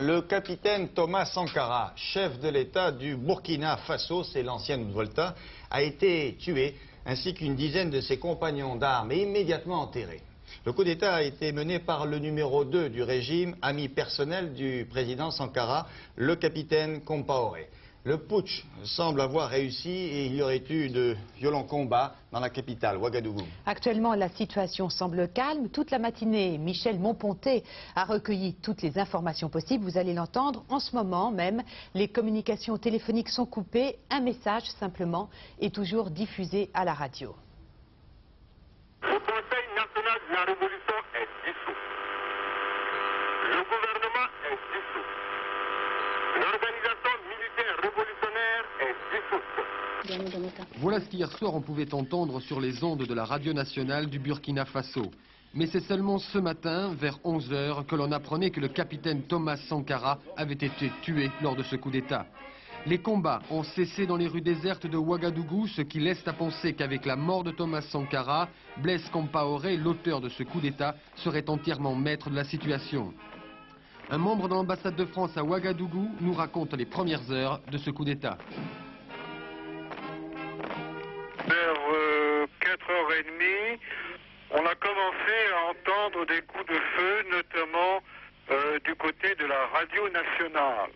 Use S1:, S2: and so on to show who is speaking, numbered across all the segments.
S1: Le capitaine Thomas Sankara, chef de l'État du Burkina Faso, c'est l'ancienne Volta, a été tué, ainsi qu'une dizaine de ses compagnons d'armes, et immédiatement enterrés. Le coup d'État a été mené par le numéro 2 du régime, ami personnel du président Sankara, le capitaine Compaoré. Le putsch semble avoir réussi et il y aurait eu de violents combats dans la capitale, Ouagadougou.
S2: Actuellement, la situation semble calme. Toute la matinée, Michel Monponté a recueilli toutes les informations possibles. Vous allez l'entendre. En ce moment même, les communications téléphoniques sont coupées. Un message simplement est toujours diffusé à la radio.
S3: Le Conseil national de la Révolution est dissous. Le gouvernement est dissous. L'organisation militaire révolutionnaire est dissoute.
S4: Voilà ce qu'hier soir on pouvait entendre sur les ondes de la radio nationale du Burkina Faso. Mais c'est seulement ce matin, vers 11 h, que l'on apprenait que le capitaine Thomas Sankara avait été tué lors de ce coup d'État. Les combats ont cessé dans les rues désertes de Ouagadougou, ce qui laisse à penser qu'avec la mort de Thomas Sankara, Blaise Compaoré, l'auteur de ce coup d'État, serait entièrement maître de la situation. Un membre de l'ambassade de France à Ouagadougou nous raconte les premières heures de ce coup d'État.
S3: Vers 4h30, on a commencé à entendre des coups de feu, notamment du côté de la radio nationale.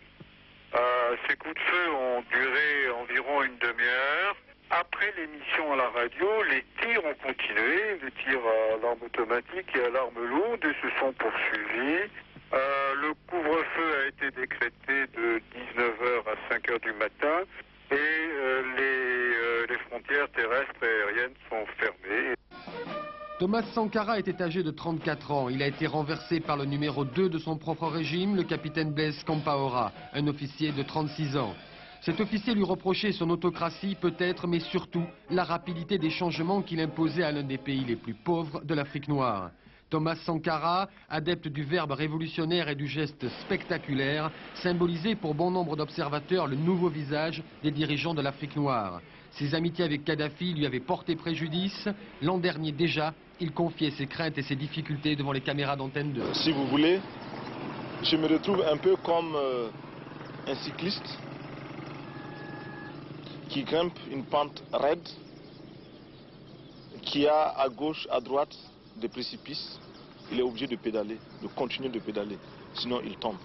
S3: Ces coups de feu ont duré environ une demi-heure. Après l'émission à la radio, les tirs ont continué, les tirs à l'arme automatique et à l'arme lourde, et se sont poursuivis. Le couvre-feu a été décrété de 19h à 5h du matin et les frontières terrestres et aériennes sont fermées.
S4: Thomas Sankara était âgé de 34 ans. Il a été renversé par le numéro 2 de son propre régime, le capitaine Blaise Compaoré, un officier de 36 ans. Cet officier lui reprochait son autocratie peut-être, mais surtout la rapidité des changements qu'il imposait à l'un des pays les plus pauvres de l'Afrique noire. Thomas Sankara, adepte du verbe révolutionnaire et du geste spectaculaire, symbolisait pour bon nombre d'observateurs le nouveau visage des dirigeants de l'Afrique noire. Ses amitiés avec Kadhafi lui avaient porté préjudice. L'an dernier déjà, il confiait ses craintes et ses difficultés devant les caméras d'Antenne 2.
S5: Si vous voulez, je me retrouve un peu comme un cycliste qui grimpe une pente raide, qui a à gauche, à droite des précipices. Il est obligé de pédaler, de continuer de pédaler, sinon il tombe.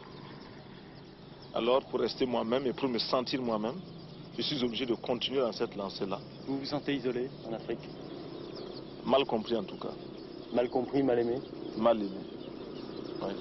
S5: Alors pour rester moi-même et pour me sentir moi-même, je suis obligé de continuer dans cette lancée-là.
S6: Vous vous sentez isolé en Afrique?
S5: Mal compris en tout cas.
S6: Mal compris, mal aimé?
S5: Mal aimé, oui.